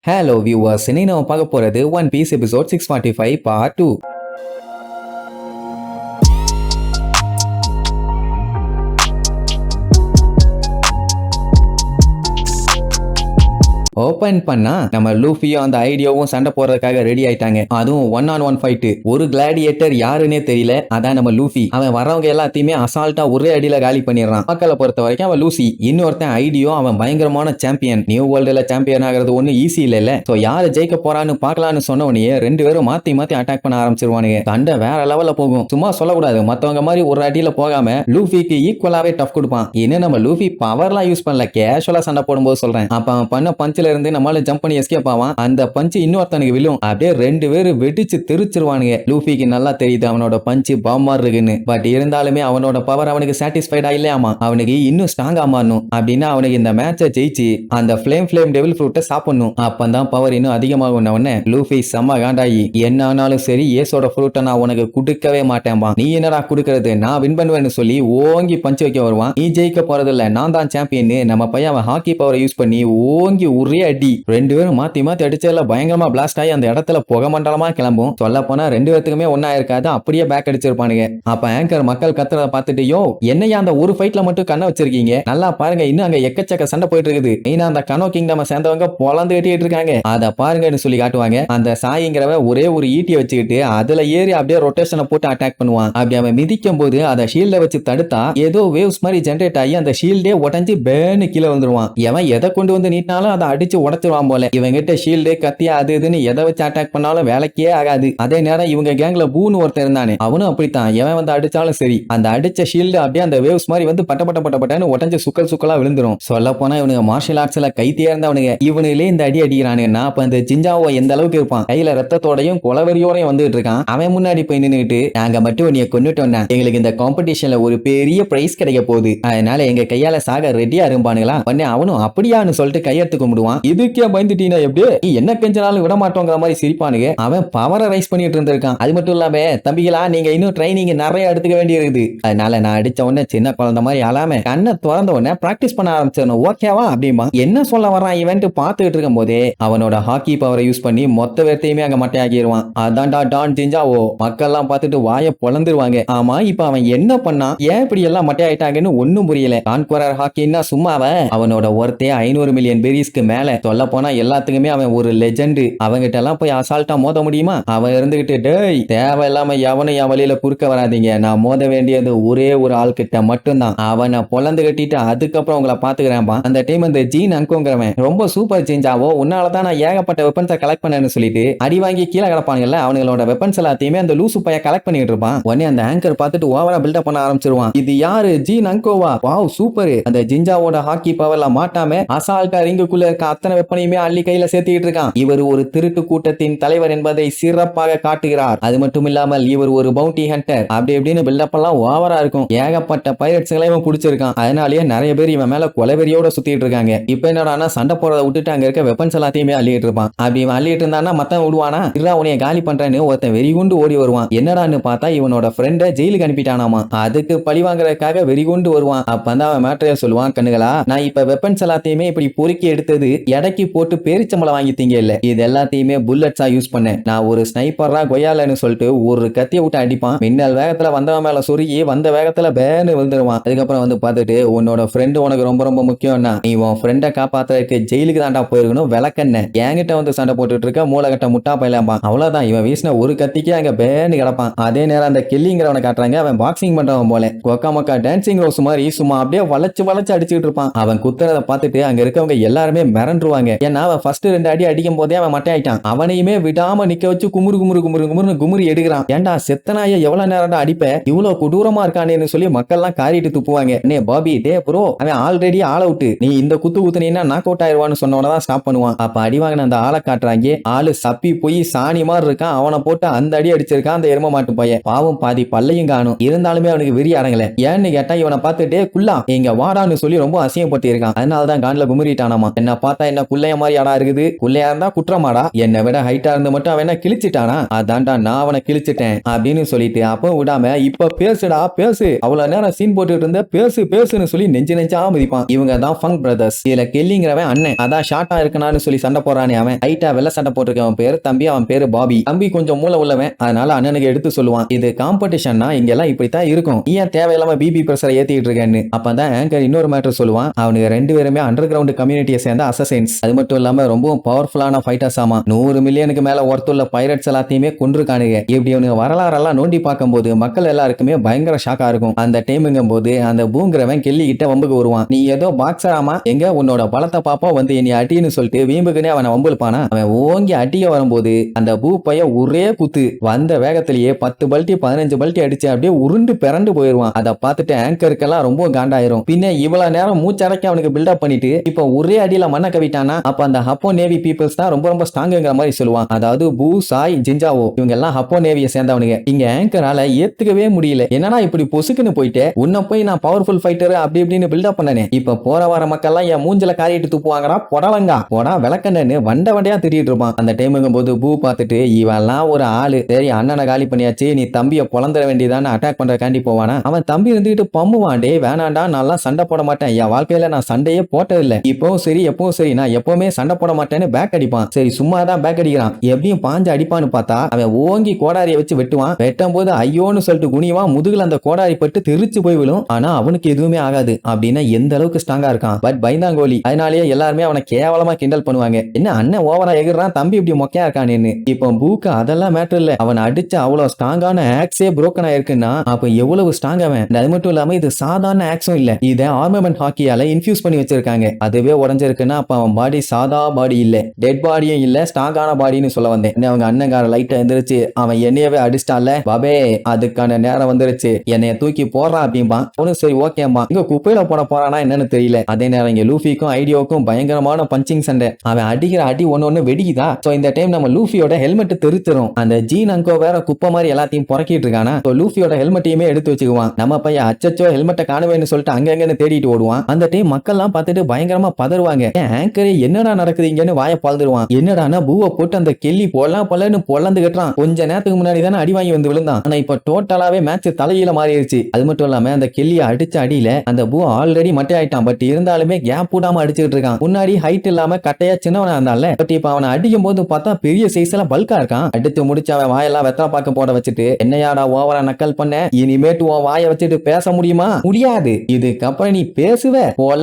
Hello viewers, இன்னைக்கு நம்ம பார்க்க போறது One Piece episode 645 part 2. Open பண்ணா நம்ம லூஃபியும் அந்த ஐடியாவும் சண்டை போடுறதுக்காக ரெடி ஆயிட்டாங்க. அதுவும் 1-on-1 ஃபைட். ஒரு கிளாடியேட்டர் யாருன்னே தெரியல. அதான் நம்ம லூஃபி. அவன் வரவங்க எல்லாத்தையுமே அசால்ட்டா ஒரே அடியில காலி பண்ணிடுறான். மக்களை பொறுத்த வரைக்கும் அவன் லூசி. இன்னொருத்தன் ஐடியோ, அவன் பயங்கரமான சாம்பியன். நியூ வேர்ல்டுல சாம்பியன் ஆகிறது ஒண்ணு ஈஸி இல்ல. சோ யாரு ஜெயிக்க போறான்னு பாக்கலாம்னு சொன்ன உடனே ரெண்டு பேரும் மாத்தி மாத்தி அட்டாக் பண்ண ஆரம்பிச்சிருவானுங்க. சண்டை வேற லெவல்ல போகும். சும்மா சொல்லக்கூடாது, மத்தவங்க மாதிரி ஒரு அடியில போகாம லூஃபிக்கு ஈக்குவலாவே டஃப் கொடுப்பான். இன்னும் நம்ம லூஃபி பவர்லாம் யூஸ் பண்ணல, கேஷுவலா சண்டை போடும்போது சொல்றேன். அப்ப அவன் பண்ண பஞ்ச் இருந்து நம்மால ஜம்ப் பண்ணி எஸ்கேப் ஆவான். அந்த பஞ்ச் இன்னொருத்தனுக்கு விழும். அப்படியே ரெண்டு பேரும் வெடிச்சு தெரிச்சிருவானுங்க. லூஃபிக்கு நல்லா தெரியுது அவனோட பஞ்ச் பாம்பா இருக்குன்னு. பட் இருந்தாலுமே அவனோட பவர் அவனுக்கு சாட்டிஸ்ஃபைடா இல்லையாமா. அவனுக்கு இன்னும் ஸ்ட்ராங்கா மாறணும். அப்படின்னா அவனுக்கு இந்த மேட்சை ஜெயிச்சு அந்த ஃப்ளேம் டெவில் ஃப்ரூட்டை சாப்பிடணும். அப்பதான் பவர் இன்னும் அதிகமாகும். லூஃபி செம்ம காண்டாயி, என்ன ஆனாலும் சரி ஏசோட ஃப்ரூட்டை நான் உனக்கு கொடுக்கவே மாட்டேன்பா. நீ என்னடா கொடுக்கறது, நான் வின் பண்ணுவேன்னு சொல்லி ஓங்கி பஞ்ச் வைக்க வருவான். நீ ஜெயிக்க போறதில்ல, நான் தான் சாம்பியன். நம்ம பையன் அவன் ஹாக்கி பவரை யூஸ் பண்ணி ஓங்கி ஒரே அடி. ரெண்டு பேரும் மாத்தி மாத்தி அடிச்சதுல பயங்கரமா பிளாஸ்ட் ஆகி அந்த இடத்துல புகை மண்டலமா கிளம்பும். சொல்ல போனா ரெண்டு பேருக்குமே ஒன்னா இருக்காது, அப்படியே பேக் அடிச்சிருப்பானுங்க. அப்ப ஆங்கர் மக்கள் கத்துறத பார்த்துட்டு, யோ என்னையா அந்த ஒரு ஃபைட்ல மட்டும் கண்ண வச்சிருக்கீங்க, நல்லா பாருங்க இன்னும் அங்க எக்கச்சக்க சண்டை போயிட்டு இருக்குது. மெயினா அந்த கனோ கிங்டம் சேர்ந்தவங்க பொலந்து கட்டிட்டு இருக்காங்க, அத பாருங்கன்னு சொல்லி காட்டுவாங்க. அந்த சாயிங்கிறவ ஒரே ஒரு ஈட்டியை வச்சுக்கிட்டு அதுல ஏறி அப்படியே ரொட்டேஷனை போட்டு அட்டாக் பண்ணுவான். அப்படி அவன் மிதிக்கும் போது அதை ஷீல்ட வச்சு தடுத்தா ஏதோ வேவ்ஸ் மாதிரி ஜென்ரேட் ஆகி அந்த ஷீல்டே உடஞ்சி பேனு கீழே வந்துருவான். எவன் எதை கொண்டு வந்து நீட்டினாலும் அதை அடிச்சு உடச்சிருவான் போல. இவங்கிட்ட ஷீல்டு கத்தி அது இதுன்னு எதை வச்சு அட்டாக் பண்ணாலும் வேலைக்கே ஆகாது. அதே நேரம் இவங்க கேங்ல பூன்னு ஒருத்தர் இருந்தானே, அவனும் அப்படித்தான். எவன் வந்து அடிச்சாலும் சரி அந்த அடிச்ச ஷீல்டு அப்படியே அந்த வேவ்ஸ் மாதிரி வந்து பட்டன்னு உடஞ்சு சுக்கலா விழுந்துரும். சொல்ல போனா இவனுங்க மார்ஷல் ஆர்ட்ஸ்ல கை தேர்ந்தவனுங்க. இவனுங்களே இந்த அடி அடிக்கிறானுங்கன்னா அப்ப அந்த ஜிஞ்சாவோ எந்த அளவுக்கு இருப்பான். கையில ரத்தத்தோடையும் கொலவெறியோடையும் வந்துட்டு இருக்கான். அவன் முன்னாடி போய் நின்னுட்டு, நாங்க மட்டும் நீ கொண்டுட்டோம்னா எங்களுக்கு இந்த காம்படிஷன்ல ஒரு பெரிய பிரைஸ் கிடைக்க போகுது, அதனால எங்க கையால சாக ரெடியா இருப்பானுங்களா. உடனே அவனும் அப்படியான்னு சொல்லிட்டு கையெடுத்து கும்பிடுவான். இதுக்கே பயந்துட்டீனா எப்படி என்ன கெஞ்சனாலும் விட மாட்டோங்கிற மாதிரி சிரிப்பானுங்க. அவன் பவரை ரைஸ் பண்ணிட்டு இருந்திருக்கான். அது மட்டும் இல்லாம, தம்பிகளா நீங்க இன்னும் ட்ரைனிங் நிறைய எடுத்துக்க வேண்டி இருக்குது, அதனால நான் அடிச்ச உடனே சின்ன குழந்தை மாதிரி ஆளாம கண்ணை திறந்த உடனே பிராக்டிஸ் பண்ண ஆரம்பிச்சிடணும், ஓகேவா அப்படிமா. என்ன சொல்ல வரான் இவன்ட்டு பார்த்துட்டு இருக்கும் போதே அவனோட ஹாக்கி பவரை யூஸ் பண்ணி மொத்த வேர்த்தையுமே அங்க மட்டையாக்கிடுவான். அதான்டா டான் ஜிஞ்சாவோ. மக்கள் எல்லாம் பார்த்துட்டு வாயை பொளந்துருவாங்க. ஆமா இப்ப அவன் என்ன பண்ணா, ஏன் இப்படி எல்லாம் மட்டையாயிட்டாங்கன்னு ஒன்னும் புரியல. கான்குரர் ஹாக்கின்னா சும்மாவ, அவனோட ஒருத்தே 500 மில்லியன் பெரிஸ்க்கு மேல. சொல்ல போனா எல்லாத்துக்குமே அவன் ஒரு லெஜெண்ட். அவங்கிட்ட எல்லாம் போய் அசால்ட்டா மோத முடியுமா? அவன் இருந்துகிட்டு, டேய் தேவையில்லாம எவனும் என் வழியில குறுக்க வராதீங்க, நான் மோத வேண்டியது ஒரே ஒரு ஆள் கிட்ட மட்டும்தான், அவனை பொலந்து கட்டிட்டு அதுக்கப்புறம் உங்களை பாத்துக்கிறேன்பா. அந்த டைம் அந்த ஜீன் அங்கோங்கிறவன் ரொம்ப சூப்பர் சேஞ்சாவோ, உன்னாலதான் நான் ஏகப்பட்ட வெப்பன்ஸை கலெக்ட் பண்ணேன்னு சொல்லிட்டு அடி வாங்கி கீழே கிடப்பாங்கல்ல, அவங்களோட வெப்பன்ஸ் எல்லாத்தையுமே அந்த லூசு பைய கலெக்ட் பண்ணிட்டு இருப்பான். உடனே அந்த ஆங்கர் பார்த்துட்டு ஓவரா பில்டப் பண்ண ஆரம்பிச்சிருவான். இது யாரு, ஜீன் அங்கோவா? Wow super. அந்த ஜிஞ்சாவோட ஹாக்கி பவர்ல மாட்டாம அசால்ட்டா ரிங்குக்குள்ள இருக்க அத்தனை வெப்பனையுமே அள்ளி கையில சேர்த்துக்கிட்டு இருக்கான். இவர் ஒரு திருட்டு கூட்டத்தின் தலைவர் என்பதை சிறப்பாக காட்டுகிறார். அது மட்டும் இல்லாமல் இவர் ஒரு பவுண்டி ஹண்டர். அப்படி எப்படின்னு பில்டப் எல்லாம் ஓவரா இருக்கும். ஏகப்பட்ட பைரட்ஸ்களை இவன் பிடிச்சிருக்கான். அதனாலேயே நிறைய பேர் இவன் மேல கொலைவெறியோட சுத்திட்டு இருக்காங்க. இப்ப என்னடா சண்டை போறதை விட்டுட்டு அங்க இருக்க வெப்பன்ஸ் எல்லாத்தையுமே அள்ளிட்டு இருப்பான். அப்படி இவன் அள்ளிட்டு இருந்தானா மத்தவன் விடுவானா, இல்ல உனைய காலி பண்றேன்னு ஒருத்தன் வெறிகுண்டு ஓடி வருவான். என்னடான்னு பார்த்தா இவனோட ஃப்ரெண்ட ஜெயிலுக்கு அனுப்பிட்டானாமா. அதுக்கு பழி வாங்குறதுக்காக வெறிகுண்டு வருவான். அப்பதான் அவன் மேட்டரைய சொல்லுவான், கண்ணுகளா நான் இப்ப வெப்பன்ஸ் எல்லாத்தையுமே இப்படி பொறுக்கி எடுத்தது எடைக்கு போட்டு பேரிச்சம்பளம் வாங்கி திங்க இல்ல, இது எல்லாத்தையுமே புல்லட்ஸா யூஸ் பண்ணேன். நான் ஒரு ஸ்னைப்பரா கொய்யாலன்னு சொல்லிட்டு ஒரு கத்திய விட்டு அடிப்பான். மின்னல் வேகத்துல வந்தவன் மேல சொருகி வந்த வேகத்துல பேனு விழுந்துருவான். அதுக்கப்புறம் வந்து பார்த்துட்டு, உன்னோட ஃப்ரெண்டு உனக்கு ரொம்ப ரொம்ப முக்கியம்னா நீ உன் ஃப்ரெண்டை காப்பாத்துறதுக்கு ஜெயிலுக்கு தாண்டா போயிருக்கணும், விளக்கண்ண என்கிட்ட வந்து சண்டை போட்டுட்டு இருக்க மூலகட்ட முட்டா பயிலாம்பான். அவ்வளவுதான், இவன் வீசின ஒரு கத்திக்கு அங்க பேனு கிடப்பான். அதே நேரம் அந்த கில்லிங்கிறவனை காட்டுறாங்க. அவன் பாக்ஸிங் பண்றவன் போல கொக்கா மக்கா டான்சிங் ரோஸ் மாதிரி சும்மா அப்படியே வளைச்சு அடிச்சுட்டு இருப்பான். அவன் குத்துறத பார்த்துட்டு அங்க இருக்கவங்க எல்லாருமே மிரண்டுருவாங்க. ஏன்னா அவன் ஃபர்ஸ்ட் 2 அடி அடிக்கும் போதே அவன் மட்டையாயிட்டான். அவனையுமே விடாம நிக்க வச்சு குமுறு எடுக்கிறான். ஏண்டா செத்தனாய எவ்வளவு நேரம் அடிப்ப, இவ்வளவு கொடூரமா இருக்கானேன்னு சொல்லி மக்கள் எல்லாம் காரிட்டு துப்புவாங்க. நே பாபி, டே ப்ரோ, அவன் ஆல்ரெடி ஆள் அவுட், நீ இந்த குத்துனீன்னா நாக் அவுட் ஆயிருவான்னு சொன்னவனதான் ஸ்டாப் பண்ணுவான். அப்ப அடி வாங்கின அந்த ஆளை காட்டுறாங்க. ஆளு சப்பி போய் சாணி மாதிரி இருக்கான். அவனை போட்டு அந்த அடி அடிச்சிருக்கான் அந்த எரும மாட்டு பையன். பாவம் பாதி பல்லையும் காணும். இருந்தாலுமே அவனுக்கு வெறி அடங்கல. ஏன்னு கேட்டா இவனை பார்த்துட்டே குள்ளா இங்க வாடான்னு சொல்லி ரொம்ப அசியப்பட்டு இருக்கான். அதனாலதான் கான்ல குமுறிட்டானாமா. என்ன பார்த்தா என்ன குள்ளைய மாதிரி ஆடா இருக்குது, குள்ளையா இருந்தா குற்றமாடா, என்னை விட ஹைட்டா இருந்து மட்டும் அவன் என்ன கிழிச்சிட்டானா, அதான்டா நான் அவனை கிழிச்சிட்டேன் அப்படின்னு சொல்லிட்டு அப்போ விடாம இப்ப பேசுடா பேசு, அவ்வளவு நேரம் சீன் போட்டுட்டு இருந்த பேசு பேசுன்னு சொல்லி நெஞ்சா மதிப்பான். இவங்க தான் ஃபங்க் பிரதர்ஸ். இதுல கெல்லிங்கிறவன் அண்ணன், அதான் ஷார்ட்டா இருக்கனான்னு சொல்லி சண்டை போறானே அவன், ஹைட்டா வெள்ள சண்டை போட்டிருக்கவன் பேரு தம்பி, அவன் பேரு பாபி. தம்பி கொஞ்சம் மூளை உள்ளவன், அதனால அண்ணனுக்கு எடுத்து சொல்லுவான், இது காம்படிஷன்னா இங்கெல்லாம் இப்படித்தான் இருக்கும், ஏன் தேவையில்லாம பிபி பிரஷரை ஏத்திட்டு இருக்கேன்னு. அப்பதான் ஆங்கர் இன்னொரு மேட்டர் சொல்லுவான், அவனுக்கு 2 பேருமே அண்டர் கிரவுண்ட் கம்யூனிட்டியை சேர்ந்த அசசைன்ஸ், அது மட்டும் இல்லாம ரொம்பவும் பவர்ஃபுல்லான ஃபைட்டர்ஸ் ஆமா, 100 மில்லியனுக்கு மேல ஒர்த்துள்ள பைரட்ஸ் எல்லாத்தையுமே கொன்றுக்கானுங்க. இப்படி அவனுக்கு வரலாறெல்லாம் நோண்டி பார்க்கும்போது மக்கள் எல்லாருக்குமே பயங்கர ஷாக்கா இருக்கும். அந்த டைமுங்கும் போது அந்த பூங்கிறவன் கெல்லி கிட்ட வம்புக்கு வருவான், நீ ஏதோ பாக்ஸர் ஆமா, எங்க உன்னோட பலத்தை பாப்பா வந்து என்னை அட்டின்னு சொல்லிட்டு வீம்புக்குனே அவனை வம்புப்பானா. அவன் ஓங்கி அட்டிய வரும்போது அந்த பூ பைய ஒரே குத்து வந்த வேகத்திலேயே 10 பல்ட்டி 15 பல்ட்டி அடிச்சு அப்படியே உருண்டு பிறண்டு போயிருவான். அதை பார்த்துட்டு ஆங்கருக்கெல்லாம் ரொம்ப காண்டாயிரும். பின்ன இவ்வளவு நேரம் மூச்சடக்கி அவனுக்கு பில்டப் பண்ணிட்டு இப்ப ஒரே அடியில மண்ண கவிட்டானா, அப்ப அந்த ஹப்போ நேவி பீப்புள்ஸ் தான் ரொம்ப ஸ்ட்ராங்குங்கிற மாதிரி சொல்லுவான். அதாவது பூ, சாய், ஜிஞ்சாவோ இவங்க எல்லாம் ஹப்போ நேவியை சேர்ந்தவனுங்க. இங்க ஆங்கரால ஏத்துக்கவே முடியல, என்னன்னா இப்படி பொசுக்குன்னு போயிட்டு உன்ன போய் நான் பவர்ஃபுல் ஃபைட்டர் அப்படி இப்படின்னு பில்டப் பண்ணனே, இப்ப போற வர மக்கள் எல்லாம் என் மூஞ்சில காரிட்டு துப்புவாங்கடா, பொடலங்கா போடா விளக்கண்ணு வண்டையா திட்டிட்டு இருப்பான். அந்த டைமுங்கும் போது பூ பார்த்துட்டு இவெல்லாம் ஒரு ஆளு, சரி அண்ணனை காலி பண்ணியாச்சு, நீ தம்பிய பொழந்துட வேண்டியதான அட்டாக் பண்றக்காண்டி போவானா. அவன் தம்பி இருந்துகிட்டு பம்முவான், டே வேணாண்டா நான் சண்டை போட மாட்டேன், என் வாழ்க்கையில நான் சண்டையே போட்டதில்லை, இப்பவும் சரி எப்பவும் சரி நான் எப்பவுமே சண்டை போட மாட்டேன்னு பேக் அடிப்பான். சரி சும்மா தான் பேக் அடிக்கிறான், எப்படியும் பாஞ்சு அடிப்பான்னு பார்த்தா அவன் ஓங்கி கோடாரியை வச்சு வெட்டுவான். வெட்டும் போது ஐயோன்னு சொல்லிட்டு குனிவான், முதுகுல அந்த கோடாரி பட்டு தெரிச்சு போய் விழும். ஆனா அவனுக்கு எதுவுமே ஆகாது. அப்படின்னா எந்த அளவுக்கு ஸ்ட்ராங்கா இருக்கான். பட் பயந்தாங்கோலி, அதனாலேயே எல்லாருமே அவனை கேவலமா கிண்டல் பண்ணுவாங்க, என்ன அண்ணன் ஓவரா எகிறான், தம்பி இப்படி மொக்கையா இருக்கானேன்னு. இப்போ பூக்கு அதெல்லாம் மேட்டர் இல்ல, அவன் அடிச்ச அவ்வளவு ஸ்ட்ராங்கான ஆக்ஸே புரோக்கன் ஆயிருக்குன்னா அப்ப எவ்வளவு ஸ்ட்ராங் அவன். அது மட்டும் இல்லாம இது சாதாரண ஆக்ஸும் இல்ல, இத ஆர்மமெண்ட் ஹாக்கியால இன்ஃபியூஸ் பண்ணி வச்சிருக்காங்க. அதுவே உடஞ்சிருக்குன்னா அப்ப அவன் பாடி சாதா பாடி இல்ல, டெட் பாடியும் இல்ல, ஸ்ட்ராங்கான பாடின்னு சொல்ல வந்தேன். அவங்க அண்ணங்கார லைட்டா எந்திரிச்சு அவன் என்னையவே அடிச்சிட்டான்ல பாபே, அதுக்கான நேரம் வந்துருச்சு, என்னைய தூக்கி போடுறான் அப்படிம்பான். அவனும் சரி ஓகேம்பா, இங்க குப்பையில போட போறானா என்னன்னு தெரியல. அதே நேரம் இங்க லூஃபிக்கும் ஐடியோக்கும் பயங்கரமான பஞ்சிங் சண்டை, அவன் அடிக்கிற அடி ஒன்னு வெடிக்குதா. சோ இந்த டைம் நம்ம லூஃபியோட ஹெல்மெட் தெரிச்சிரும். அந்த ஜீன் அங்கோ வேற குப்பை மாதிரி எல்லாத்தையும் புறக்கிட்டு இருக்கானா, லூஃபியோட ஹெல்மெட்டையுமே எடுத்து வச்சுக்குவான். நம்ம பையன் அச்சச்சோ ஹெல்மெட்டை காணுவேன்னு சொல்லிட்டு அங்கன்னு தேடிட்டு ஓடுவான். அந்த டைம் மக்கள் எல்லாம் பார்த்துட்டு பயங்கரமா பதறுவாங்க, ஆங்கரே என்னடா நடக்குதுங்கன்னு வாயை பழுதுருவான். என்னடானா பூவை போட்டு அந்த கெல்லி பொல்லன்னு பொல்லந்து கட்டுறான். கொஞ்ச நேரத்துக்கு முன்னாடி தானே அடி வாங்கி வந்து விழுந்தான், ஆனா இப்ப டோட்டலாவே மேட்ச் தலையில மாறிடுச்சு. அது மட்டும் இல்லாம அந்த கெல்லிய அடிச்ச அடியில அந்த பூ ஆல்ரெடி மட்டை ஆயிட்டான். பட் இருந்தாலுமே கேப் போடாம அடிச்சுட்டு இருக்கான். முன்னாடி ஹைட் இல்லாம கட்டையா சின்னவனா இருந்தால, பட் இப்ப அவனை அடிக்கும் போது பார்த்தா பெரிய சைஸ்ல பல்கா இருக்கான். அடிச்சு முடிச்சு அவன் வாயெல்லாம் வெத்தலை பாக்க போட வச்சுட்டு, என்னையாடா ஓவரா நக்கல் பண்ண, இனிமேட்டு உன் வாயை வச்சுட்டு பேச முடியுமா, முடியாது, இதுக்கப்புறம் நீ பேசுவ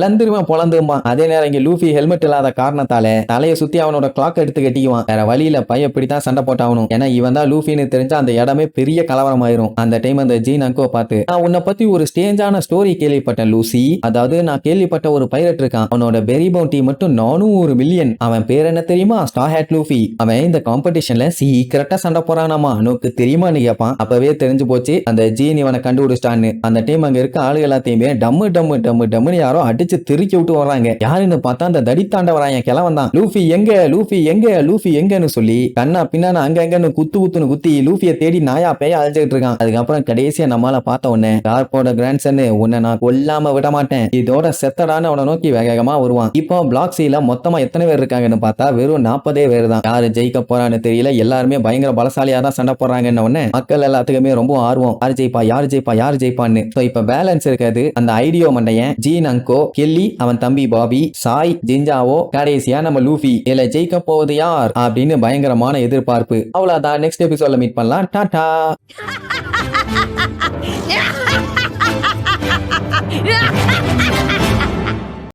பொலந்துருமா. அதே நேரம் இங்க லூஃபி ஹெல்மெட் இல்லாத காரணத்தால தலையை சுத்தி அவனோட கிளாக் எடுத்து கட்டிக்குவான். வேற வழியில பையன் இப்படித்தான் சண்டை போட்டாகணும், ஏன்னா இவன் தான் லூஃபின்னு தெரிஞ்சா அந்த இடமே பெரிய கலவரம் ஆயிரும். அந்த டைம் அந்த ஜீன் அங்கோ பார்த்து, நான் உன்னை பத்தி ஒரு ஸ்டேஞ்சான ஸ்டோரி கேள்விப்பட்டேன் லூசி, அதாவது நான் கேள்விப்பட்ட ஒரு பைரட் இருக்கான், அவனோட பெரி பவுண்டி மட்டும் 400 மில்லியன், அவன் பேர் என்ன தெரியுமா, ஸ்டார் ஹேட் லூஃபி, அவன் இந்த காம்படிஷன்ல சீக்கிரட்டா சண்டை போறானாமா, உனக்கு தெரியுமான்னு கேட்பான். அப்பவே தெரிஞ்சு போச்சு அந்த ஜீன் இவனை கண்டுபிடிச்சிட்டான்னு. அந்த டைம் அங்க இருக்க ஆளு எல்லாத்தையுமே டம்மு டம்மு டம்மு டம்முன்னு யாரோ அடிச்சு திருக்கி விட்டு வர்றாங்க. யாருன்னு பார்த்தா அந்த தடித்தாண்ட வராங்க கிளவன் தான். லூஃபி எங்க, லூஃபி எங்க, லூஃபி எங்கன்னு சொல்லி கண்ணா பின்னான அங்க அங்கன்னு குத்துன்னு குத்தி லூஃபியை தேடி நாயா பேய அழைச்சிட்டு இருக்கான். அதுக்கப்புறம் கடைசியா நம்மால பார்த்த உடனே டார்க்கோட கிராண்ட்சன், உன்னை நான் கொல்லாம விட மாட்டேன், இதோட செத்தடான்னு அவனை நோக்கி வேகமா வருவான். இப்போ பிளாக் சீல மொத்தமா எத்தனை பேர் இருக்காங்கன்னு பார்த்தா வெறும் 40 பேர் தான். யாரு ஜெயிக்க போறான்னு தெரியல, எல்லாருமே பயங்கர பலசாலியா தான் சண்டை போடுறாங்கன்னு உடனே மக்கள் எல்லாத்துக்குமே ரொம்ப ஆர்வம், யாரு ஜெயிப்பா யாரு ஜெயிப்பா யாரு ஜெயிப்பான்னு. இப்ப பேலன்ஸ் இருக்காது, அந்த ஐடியோ மண்டையன், ஜீன் அங்கோ, கெல்லி, அவன் தம்பி பாபி, சாய், ஜிஞ்சாவோ, கடைசியா நம்ம லூஃபி. இதுல ஜெயிக்க போவது யார் அப்படின்னு பயங்கரமான எதிர்பார்ப்பு. அவ்வளவுதான், நெக்ஸ்ட் எபிசோட்ல மீட் பண்ணலாம். டாடா.